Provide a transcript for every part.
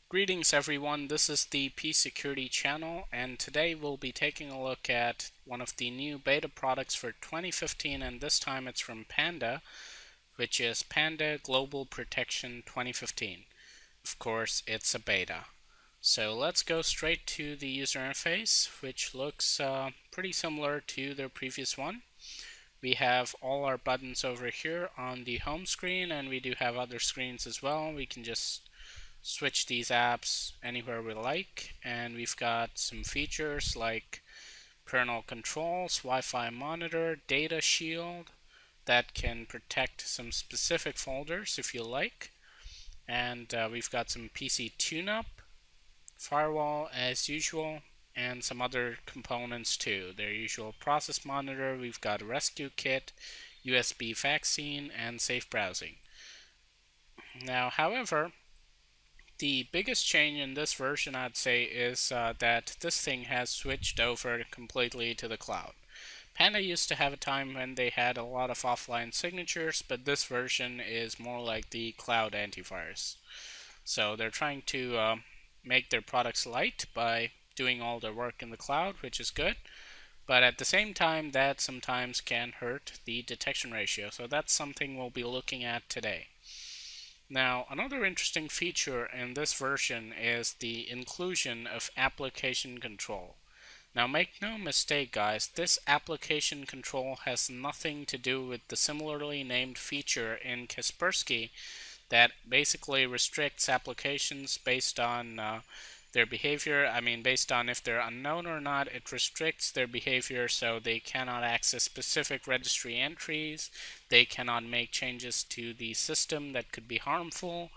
Greetings everyone, this is the P-Security channel, and today we'll be taking a look at one of the new beta products for 2015, and this time it's from Panda, which is Panda Global Protection 2015. Of course, it's a beta. So let's go straight to the user interface, which looks pretty similar to their previous one. We have all our buttons over here on the home screen, and we do have other screens as well. We can just switch these apps anywhere we like, and we've got some features like parental controls, Wi-Fi monitor, data shield that can protect some specific folders if you like, and we've got some PC tune-up, firewall as usual, and some other components too. Their usual process monitor, we've got a rescue kit, USB vaccine, and safe browsing. Now, however, the biggest change in this version, I'd say, is that this thing has switched over completely to the cloud. Panda used to have a time when they had a lot of offline signatures, but this version is more like the cloud antivirus. So they're trying to make their products light by doing all their work in the cloud, which is good. But at the same time, that sometimes can hurt the detection ratio. So that's something we'll be looking at today. Now, another interesting feature in this version is the inclusion of application control. Now, make no mistake, guys, this application control has nothing to do with the similarly named feature in Kaspersky that basically restricts applications based on their behavior. I mean, based on if they're unknown or not, it restricts their behavior so they cannot access specific registry entries, they cannot make changes to the system that could be harmful,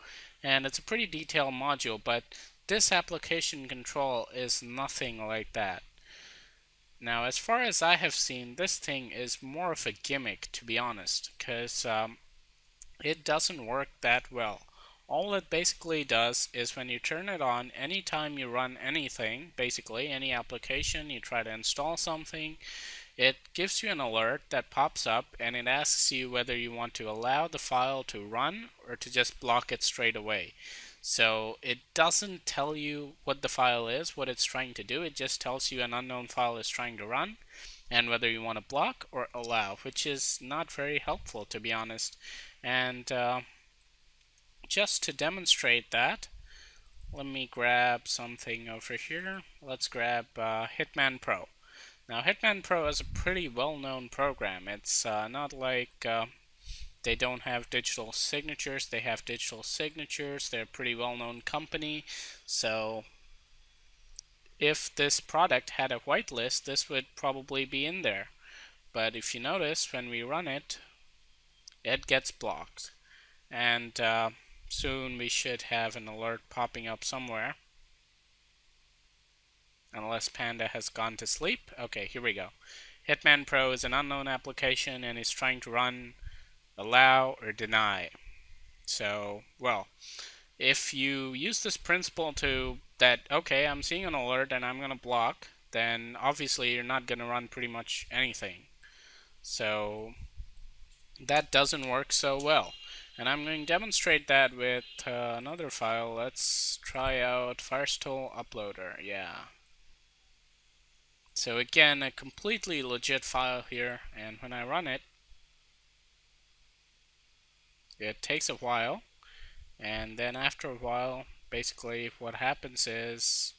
and it's a pretty detailed module, but this application control is nothing like that. Now, as far as I have seen, this thing is more of a gimmick, to be honest, because it doesn't work that well. All it basically does is when you turn it on, anytime you run anything, basically any application, you try to install something, it gives you an alert that pops up and it asks you whether you want to allow the file to run or to just block it straight away. So it doesn't tell you what the file is, what it's trying to do, it just tells you an unknown file is trying to run and whether you want to block or allow, which is not very helpful, to be honest. And just to demonstrate that, let me grab something over here. Let's grab Hitman Pro. Now, Hitman Pro is a pretty well-known program. It's not like they don't have digital signatures. They have digital signatures. They're a pretty well-known company. So if this product had a whitelist, this would probably be in there. But if you notice, when we run it, it gets blocked. And soon we should have an alert popping up somewhere. Unless Panda has gone to sleep. Okay, here we go. Hitman Pro is an unknown application and is trying to run allow or deny. So, well, if you use this principle to that, okay, I'm seeing an alert and I'm going to block, then obviously you're not going to run pretty much anything. So that doesn't work so well. And I'm going to demonstrate that with another file. Let's try out Firestore Uploader. Yeah. So again, a completely legit file here, and when I run it, it takes a while, and then after a while, basically what happens is,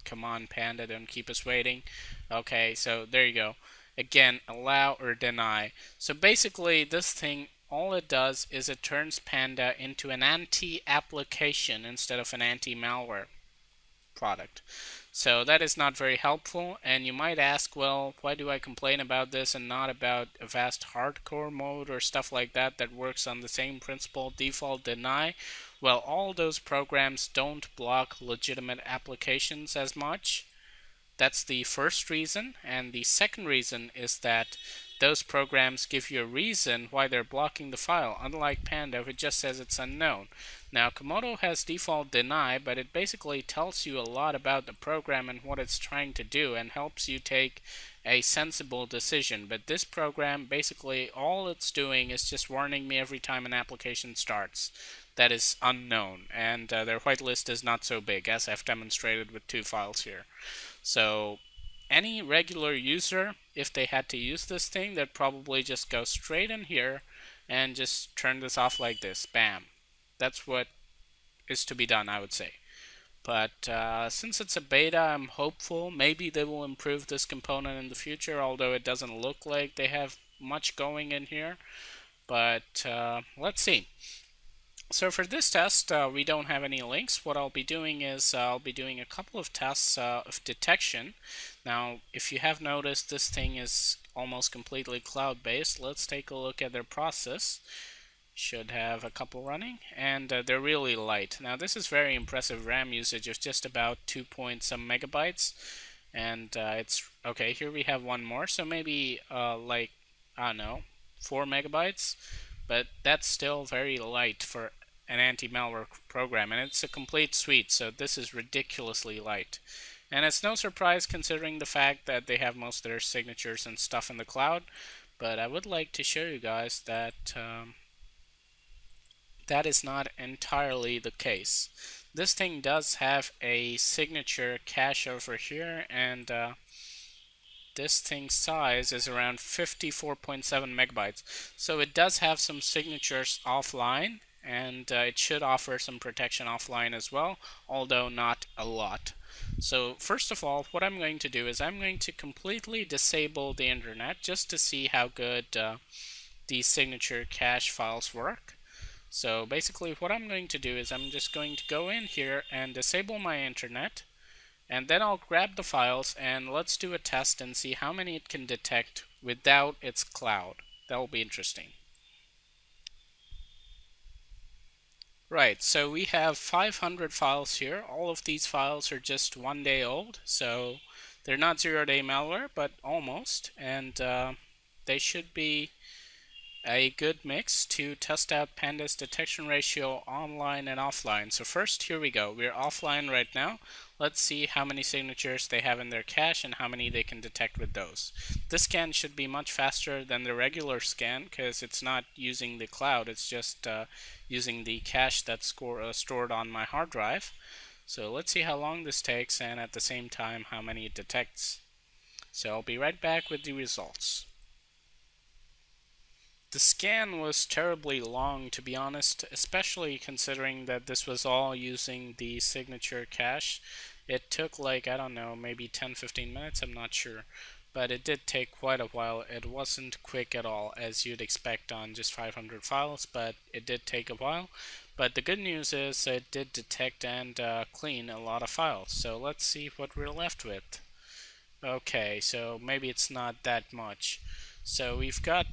come on Panda, don't keep us waiting. Okay, so there you go. Again, allow or deny. So basically this thing, all it does is it turns Panda into an anti-application instead of an anti-malware product. So that is not very helpful, and you might ask, well, why do I complain about this and not about a vast hardcore mode or stuff like that that works on the same principle, default deny? Well, all those programs don't block legitimate applications as much. That's the first reason, and the second reason is that those programs give you a reason why they're blocking the file, unlike Panda, which just says it's unknown. Now, Komodo has default deny, but it basically tells you a lot about the program and what it's trying to do and helps you take a sensible decision. But this program, basically all it's doing is just warning me every time an application starts. that is unknown, and their whitelist is not so big, as I've demonstrated with 2 files here. So any regular user, if they had to use this thing, they'd probably just go straight in here and just turn this off like this. Bam. That's what is to be done, I would say. But since it's a beta, I'm hopeful maybe they will improve this component in the future, although it doesn't look like they have much going in here. But let's see. So for this test, we don't have any links. What I'll be doing is I'll be doing a couple of tests of detection. Now, if you have noticed, this thing is almost completely cloud-based. Let's take a look at their process. Should have a couple running, and they're really light. Now, this is very impressive RAM usage of just about 2 point some megabytes, and it's okay. Here we have one more, so maybe like, I don't know, 4 megabytes. But that's still very light for an anti-malware program, and it's a complete suite, so this is ridiculously light. And it's no surprise considering the fact that they have most of their signatures and stuff in the cloud, but I would like to show you guys that that is not entirely the case. This thing does have a signature cache over here, and this thing's size is around 54.7 megabytes. So it does have some signatures offline, and it should offer some protection offline as well, although not a lot. So first of all, what I'm going to do is I'm going to completely disable the internet just to see how good these signature cache files work. So basically what I'm going to do is I'm just going to go in here and disable my internet, and then I'll grab the files and let's do a test and see how many it can detect without its cloud. That will be interesting. Right, so we have 500 files here. All of these files are just 1 day old, so they're not 0-day malware, but almost, and they should be a good mix to test out Panda's detection ratio online and offline. So first, here we go. We're offline right now. Let's see how many signatures they have in their cache and how many they can detect with those. This scan should be much faster than the regular scan because it's not using the cloud. It's just using the cache that's stored on my hard drive. So let's see how long this takes and at the same time how many it detects. So I'll be right back with the results. The scan was terribly long, to be honest, especially considering that this was all using the signature cache. It took like, I don't know, maybe 10-15 minutes, I'm not sure. But it did take quite a while. It wasn't quick at all, as you'd expect on just 500 files, but it did take a while. But the good news is it did detect and clean a lot of files. So let's see what we're left with. Okay, so maybe it's not that much. So we've got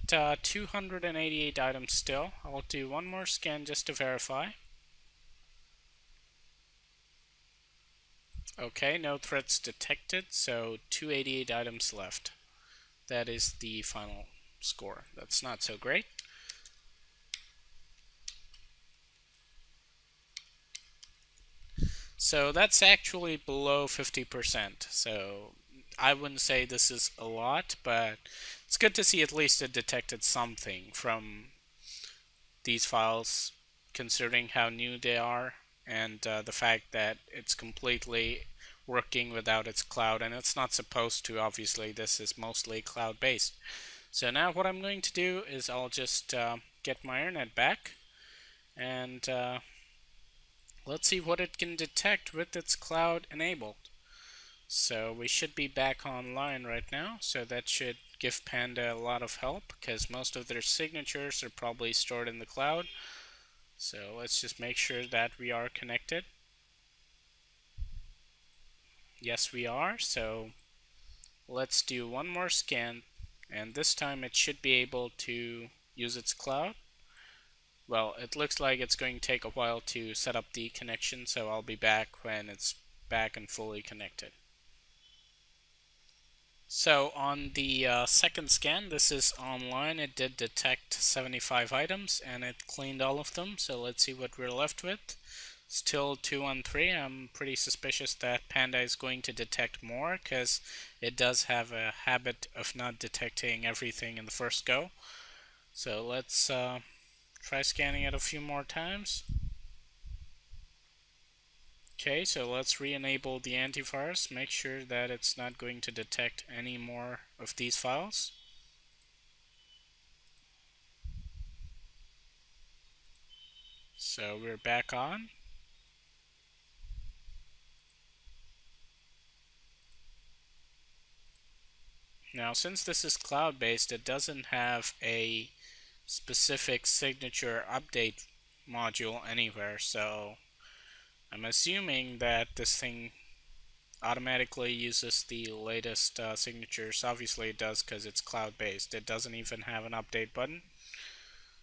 288 items still. I'll do one more scan just to verify. Okay, no threats detected, so 288 items left. That is the final score. That's not so great. So that's actually below 50%. So I wouldn't say this is a lot, but it's good to see at least it detected something from these files, considering how new they are and the fact that it's completely working without its cloud, and it's not supposed to. Obviously, this is mostly cloud-based. So now what I'm going to do is I'll just get my internet back, and let's see what it can detect with its cloud enabled. So we should be back online right now, so that should give Panda a lot of help because most of their signatures are probably stored in the cloud. So let's just make sure that we are connected. Yes, we are. So let's do one more scan, and this time it should be able to use its cloud. Well, it looks like it's going to take a while to set up the connection, so I'll be back when it's back and fully connected. So on the second scan, this is online. It did detect 75 items and it cleaned all of them. So let's see what we're left with. Still 213. I'm pretty suspicious that Panda is going to detect more because it does have a habit of not detecting everything in the first go. So let's try scanning it a few more times. Okay, so let's re-enable the antivirus, make sure that it's not going to detect any more of these files. So we're back on. Now, since this is cloud-based, it doesn't have a specific signature update module anywhere, so I'm assuming that this thing automatically uses the latest signatures. Obviously it does because it's cloud-based. It doesn't even have an update button.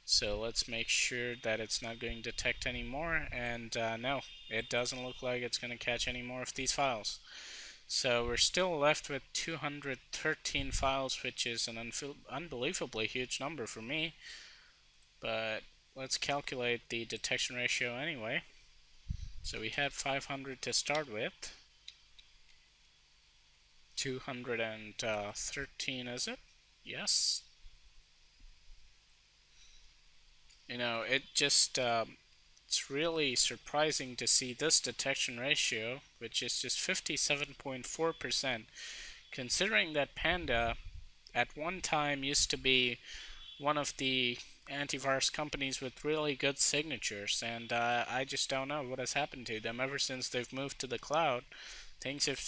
So let's make sure that it's not going to detect anymore, and no, it doesn't look like it's going to catch any more of these files. So we're still left with 213 files, which is an unbelievably huge number for me. But let's calculate the detection ratio anyway. So we had 500 to start with. 213, is it? Yes. You know, it's really surprising to see this detection ratio, which is just 57.4%, considering that Panda at one time used to be one of the antivirus companies with really good signatures, and I just don't know what has happened to them ever since they've moved to the cloud. Things have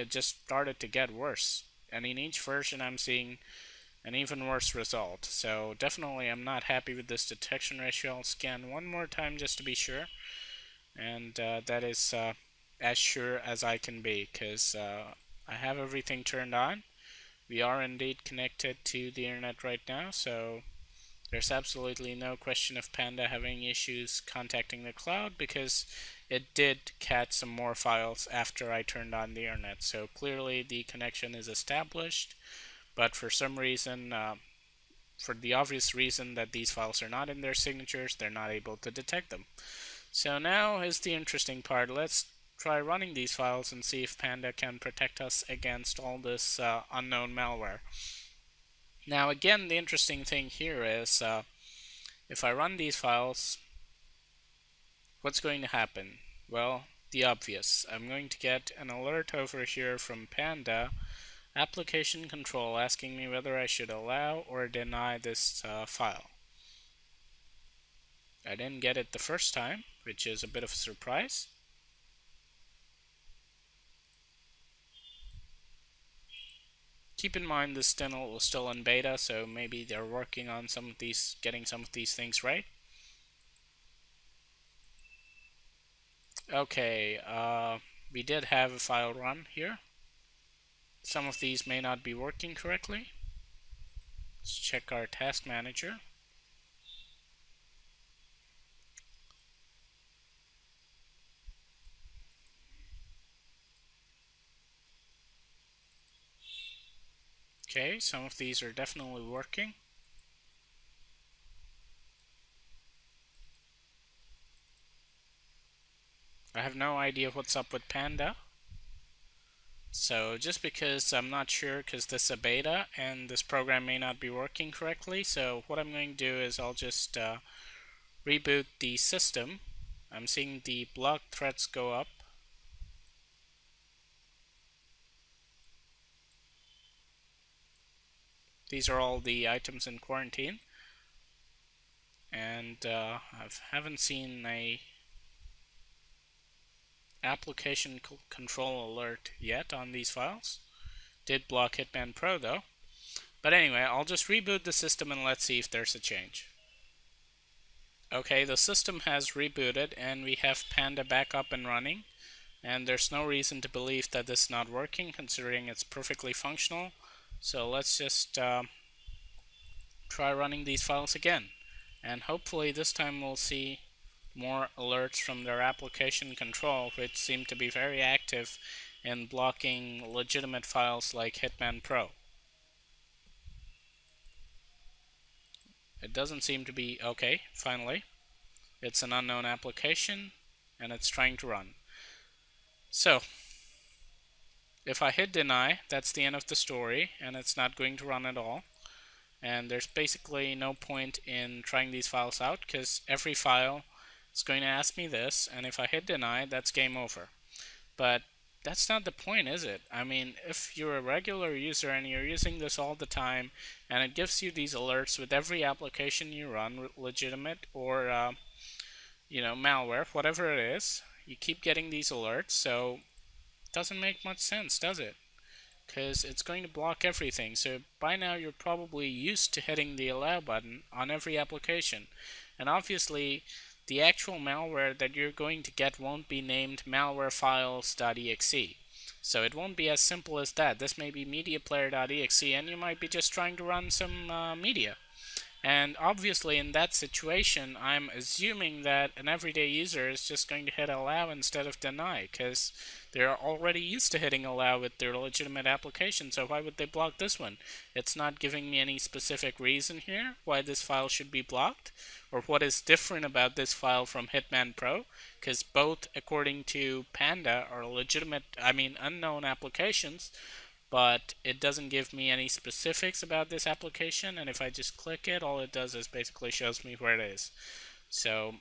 just started to get worse, and in each version I'm seeing an even worse result. So definitely I'm not happy with this detection ratio. I'll scan one more time just to be sure, and that is as sure as I can be, because I have everything turned on. We are indeed connected to the internet right now, so there's absolutely no question of Panda having issues contacting the cloud, because it did catch some more files after I turned on the internet. So clearly the connection is established, but for some reason, for the obvious reason that these files are not in their signatures, they're not able to detect them. So now is the interesting part. Let's try running these files and see if Panda can protect us against all this unknown malware. Now again, the interesting thing here is if I run these files, what's going to happen? Well, the obvious. I'm going to get an alert over here from Panda application control asking me whether I should allow or deny this file. I didn't get it the first time, which is a bit of a surprise. Keep in mind this tunnel was still in beta, so maybe they're working on getting some of these things right. Okay, we did have a file run here. Some of these may not be working correctly. Let's check our task manager. Okay, some of these are definitely working. I have no idea what's up with Panda. So just because I'm not sure, because this is a beta and this program may not be working correctly, so what I'm going to do is I'll just reboot the system. I'm seeing the block threats go up. These are all the items in quarantine, and I haven't seen a application control alert yet on these files. Did block Hitman Pro though. But anyway, I'll just reboot the system and let's see if there's a change. Okay, the system has rebooted and we have Panda back up and running, and there's no reason to believe that this is not working considering it's perfectly functional. So let's just try running these files again, and hopefully this time we'll see more alerts from their application control, which seem to be very active in blocking legitimate files like Hitman Pro. It doesn't seem to be okay. Finally, it's an unknown application and it's trying to run. So if I hit deny, that's the end of the story, and it's not going to run at all. And there's basically no point in trying these files out, because every file It's going to ask me this, and if I hit deny, that's game over. But that's not the point, is it? I mean, if you're a regular user and you're using this all the time, and it gives you these alerts with every application you run, legitimate or malware, whatever it is, you keep getting these alerts, so it doesn't make much sense, does it? Because it's going to block everything. So by now you're probably used to hitting the allow button on every application. And obviously the actual malware that you're going to get won't be named malwarefiles.exe. So it won't be as simple as that. This may be mediaplayer.exe and you might be just trying to run some media. And obviously in that situation, I'm assuming that an everyday user is just going to hit allow instead of deny, because they're already used to hitting allow with their legitimate application, so why would they block this one? It's not giving me any specific reason here why this file should be blocked, or what is different about this file from Hitman Pro, because both, according to Panda, are legitimate, unknown applications, but it doesn't give me any specifics about this application, and if I just click it, all it does is basically shows me where it is. So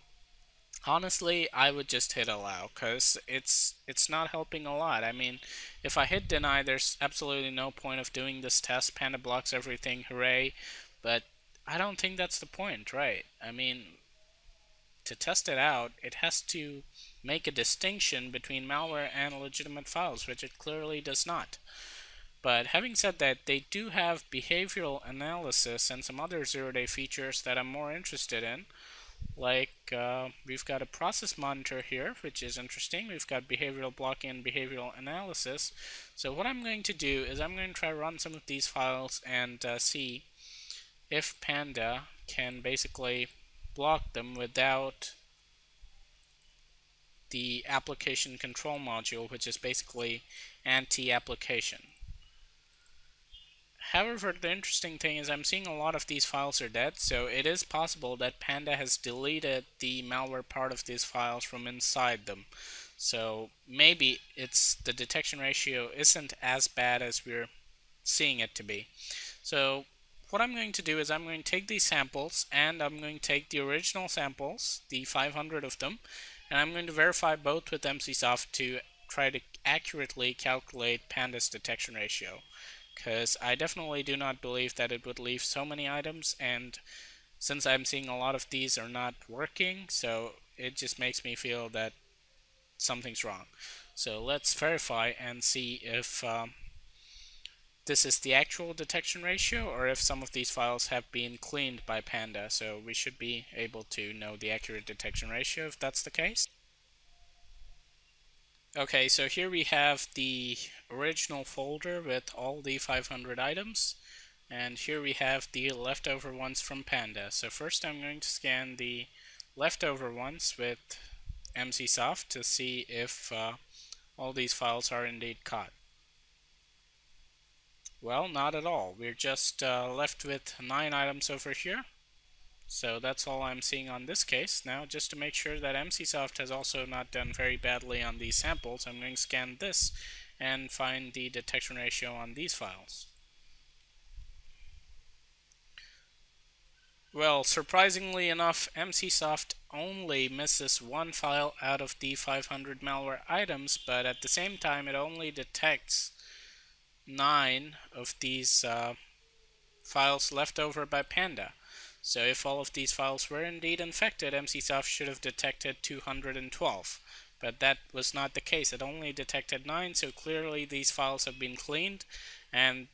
honestly, I would just hit allow, because it's not helping a lot. I mean, if I hit deny, there's absolutely no point of doing this test. Panda blocks everything, hooray. But I don't think that's the point, right? I mean, to test it out, it has to make a distinction between malware and legitimate files, which it clearly does not. But having said that, they do have behavioral analysis and some other zero-day features that I'm more interested in. Like, we've got a process monitor here, which is interesting. We've got behavioral blocking and behavioral analysis. So what I'm going to do is I'm going to try to run some of these files and see if Panda can basically block them without the application control module, which is basically anti-application. However, the interesting thing is I'm seeing a lot of these files are dead, so it is possible that Panda has deleted the malware part of these files from inside them. So maybe the detection ratio isn't as bad as we're seeing it to be. So what I'm going to do is I'm going to take these samples, and I'm going to take the original samples, the 500 of them, and I'm going to verify both with MCSoft to try to accurately calculate Panda's detection ratio, because I definitely do not believe that it would leave so many items, and since I'm seeing a lot of these are not working, so it just makes me feel that something's wrong. So let's verify and see if this is the actual detection ratio, or if some of these files have been cleaned by Panda. So we should be able to know the accurate detection ratio if that's the case. Okay, so here we have the original folder with all the 500 items, and here we have the leftover ones from Panda. So first I'm going to scan the leftover ones with MCSoft to see if all these files are indeed caught. Well, not at all. We're just left with 9 items over here. So that's all I'm seeing on this case. Now, just to make sure that MCSoft has also not done very badly on these samples, I'm going to scan this and find the detection ratio on these files. Well, surprisingly enough, MCSoft only misses 1 file out of the 500 malware items, but at the same time it only detects 9 of these files left over by Panda. So if all of these files were indeed infected, MCSoft should have detected 212. But that was not the case. It only detected 9, so clearly these files have been cleaned. And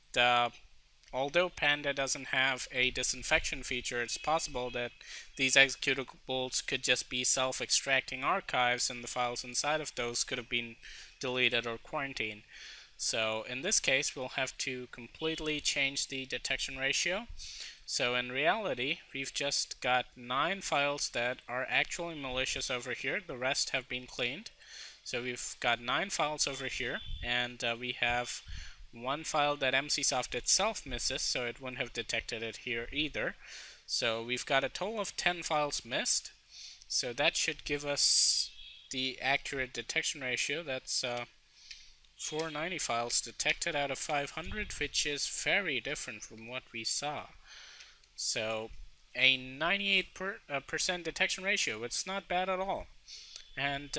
although Panda doesn't have a disinfection feature, it's possible that these executables could just be self-extracting archives, and the files inside of those could have been deleted or quarantined. So in this case, we'll have to completely change the detection ratio. So in reality, we've just got 9 files that are actually malicious over here. The rest have been cleaned. So we've got 9 files over here, and we have 1 file that MCSoft itself misses, so it wouldn't have detected it here either. So we've got a total of 10 files missed. So that should give us the accurate detection ratio. That's 490 files detected out of 500, which is very different from what we saw. So a 98% detection ratio. It's not bad at all. And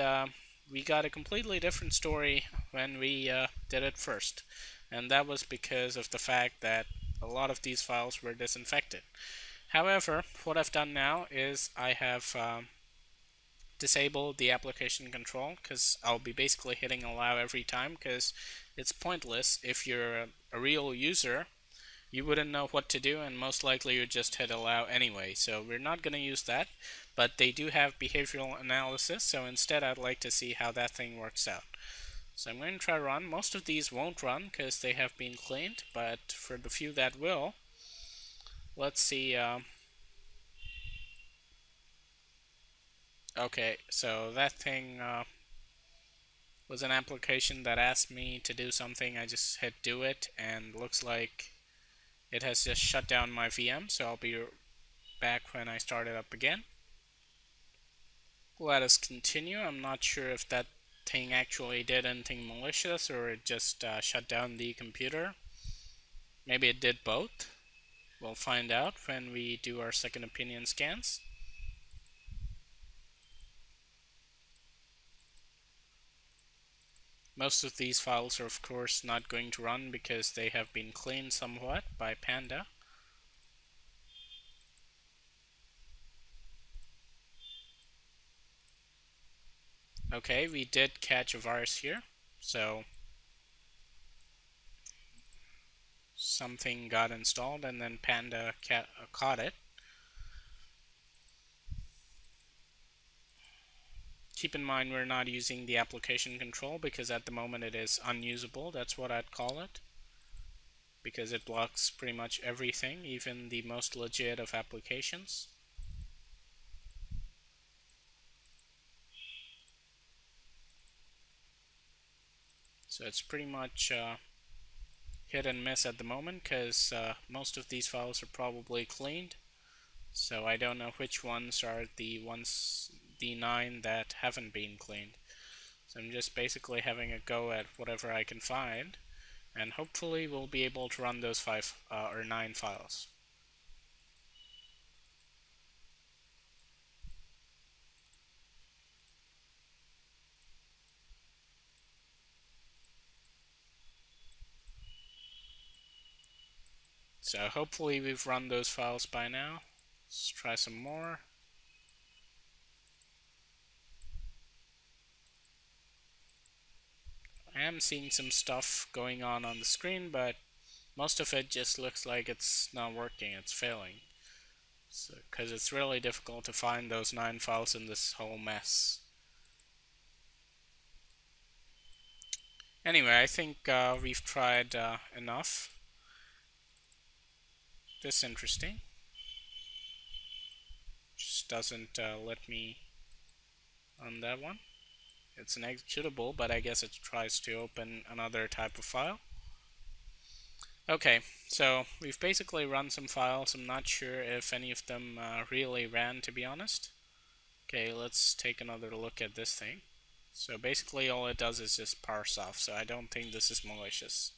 we got a completely different story when we did it first. And that was because of the fact that a lot of these files were disinfected. However, what I've done now is I have disabled the application control, because I'll be basically hitting allow every time, because it's pointless. If you're a real user, you wouldn't know what to do, and most likely you just hit allow anyway. So we're not going to use that, but they do have behavioral analysis, so instead I'd like to see how that thing works out. So I'm going to try run. Most of these won't run because they have been cleaned, but for the few that will, let's see. Okay, so that thing was an application that asked me to do something. I just hit do it, and looks like it has just shut down my VM, so I'll be back when I start it up again. Let us continue. I'm not sure if that thing actually did anything malicious or it just shut down the computer. Maybe it did both. We'll find out when we do our second opinion scans. Most of these files are of course not going to run because they have been cleaned somewhat by Panda. Okay, we did catch a virus here, so something got installed and then Panda caught it. Keep in mind we're not using the application control because at the moment it is unusable. That's what I'd call it, because it blocks pretty much everything, even the most legit of applications. So it's pretty much hit and miss at the moment, because most of these files are probably cleaned. So I don't know which ones are the 9 that haven't been cleaned. So I'm just basically having a go at whatever I can find, and hopefully we'll be able to run those 5 or 9 files. So hopefully we've run those files by now. Let's try some more. I am seeing some stuff going on the screen, but most of it just looks like it's not working, it's failing. So, because it's really difficult to find those 9 files in this whole mess. Anyway, I think we've tried enough. This is interesting. Just doesn't let me on that one. It's an executable, but I guess it tries to open another type of file. Okay, so we've basically run some files. I'm not sure if any of them really ran, to be honest. Okay, let's take another look at this thing. So basically all it does is just parse off, so I don't think this is malicious.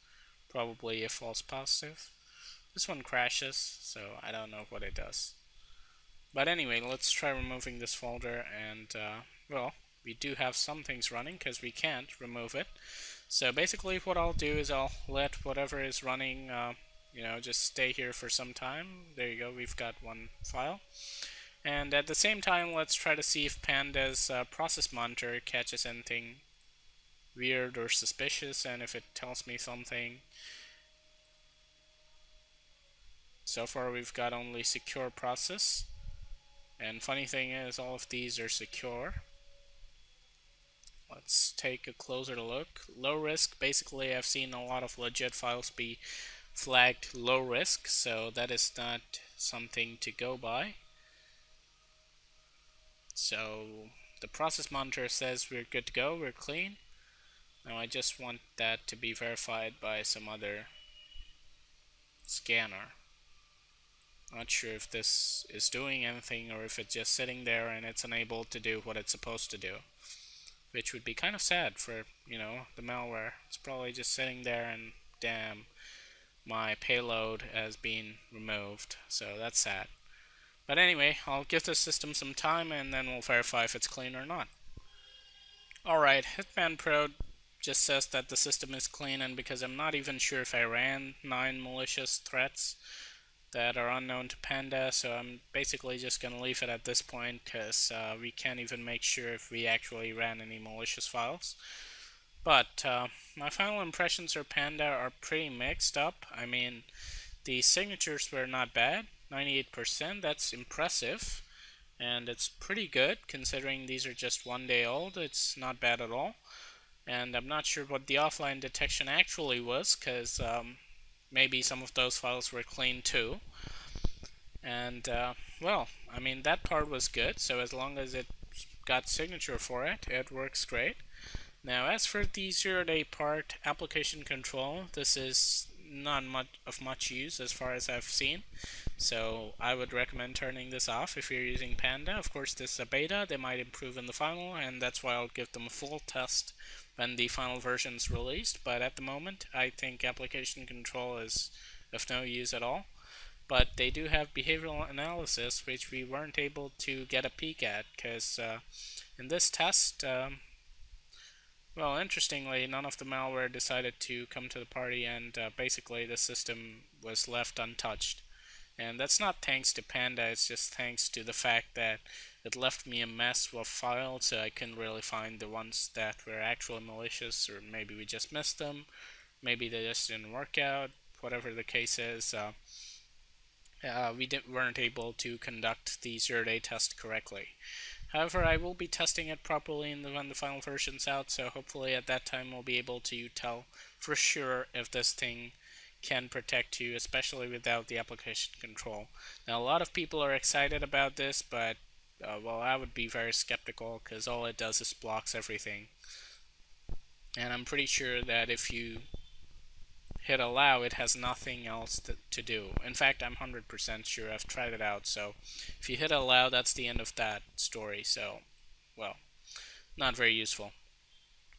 Probably a false positive. This one crashes, so I don't know what it does. But anyway, let's try removing this folder, and well, we do have some things running because we can't remove it. So basically what I'll do is I'll let whatever is running just stay here for some time. There you go, we've got one file. And at the same time, let's try to see if Panda's process monitor catches anything weird or suspicious, and if it tells me something. So far we've got only secure process, and funny thing is all of these are secure. Let's take a closer look. Low risk, basically I've seen a lot of legit files be flagged low risk, so that is not something to go by. So the process monitor says we're good to go, we're clean. Now I just want that to be verified by some other scanner. Not sure if this is doing anything or if it's just sitting there and it's unable to do what it's supposed to do. Which would be kind of sad for, the malware. It's probably just sitting there and damn, my payload has been removed. So that's sad. But anyway, I'll give the system some time and then we'll verify if it's clean or not. Alright, Hitman Pro just says that the system is clean, and because I'm not even sure if I ran 9 malicious threats that are unknown to Panda, so I'm basically just going to leave it at this point because we can't even make sure if we actually ran any malicious files. But my final impressions for Panda are pretty mixed up. I mean, the signatures were not bad, 98%, that's impressive. And it's pretty good considering these are just 1 day old. It's not bad at all. And I'm not sure what the offline detection actually was, because maybe some of those files were clean too. And well, I mean, that part was good, so as long as it got signature for it, it works great. Now as for the 0-day part, application control, this is not much use as far as I've seen, so I would recommend turning this off if you're using Panda. Of course, this is a beta, they might improve in the final, and that's why I'll give them a full test when the final version is released. But at the moment, I think application control is of no use at all. But they do have behavioral analysis, which we weren't able to get a peek at, because in this test, well, interestingly, none of the malware decided to come to the party, and basically the system was left untouched. And that's not thanks to Panda, it's just thanks to the fact that it left me a mess of files, so I couldn't really find the ones that were actually malicious, or maybe we just missed them, maybe they just didn't work out, whatever the case is. We weren't able to conduct the 0-day test correctly. However, I will be testing it properly when the final version's out, so hopefully at that time we'll be able to tell for sure if this thing can protect you, especially without the application control. Now, a lot of people are excited about this, but well, I would be very skeptical because all it does is blocks everything. And I'm pretty sure that if you hit allow, it has nothing else to do. In fact, I'm 100% sure. I've tried it out, so if you hit allow, that's the end of that story. So, well, not very useful.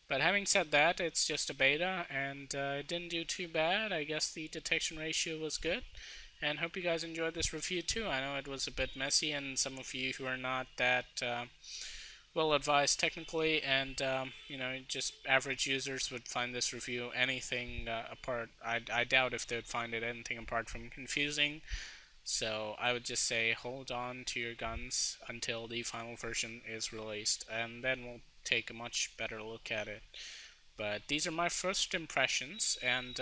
But having said that, it's just a beta, and it didn't do too bad. I guess the detection ratio was good, and hope you guys enjoyed this review too. I know it was a bit messy, and some of you who are not that well advised technically, and you know, just average users would find this review anything apart. I doubt if they'd find it anything apart from confusing. So I would just say hold on to your guns until the final version is released, and then we'll take a much better look at it. But these are my first impressions, and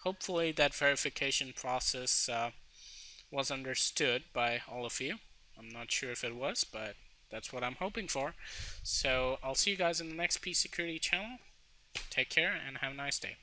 hopefully that verification process was understood by all of you. I'm not sure if it was, but that's what I'm hoping for. So I'll see you guys in the next P Security channel. Take care and have a nice day.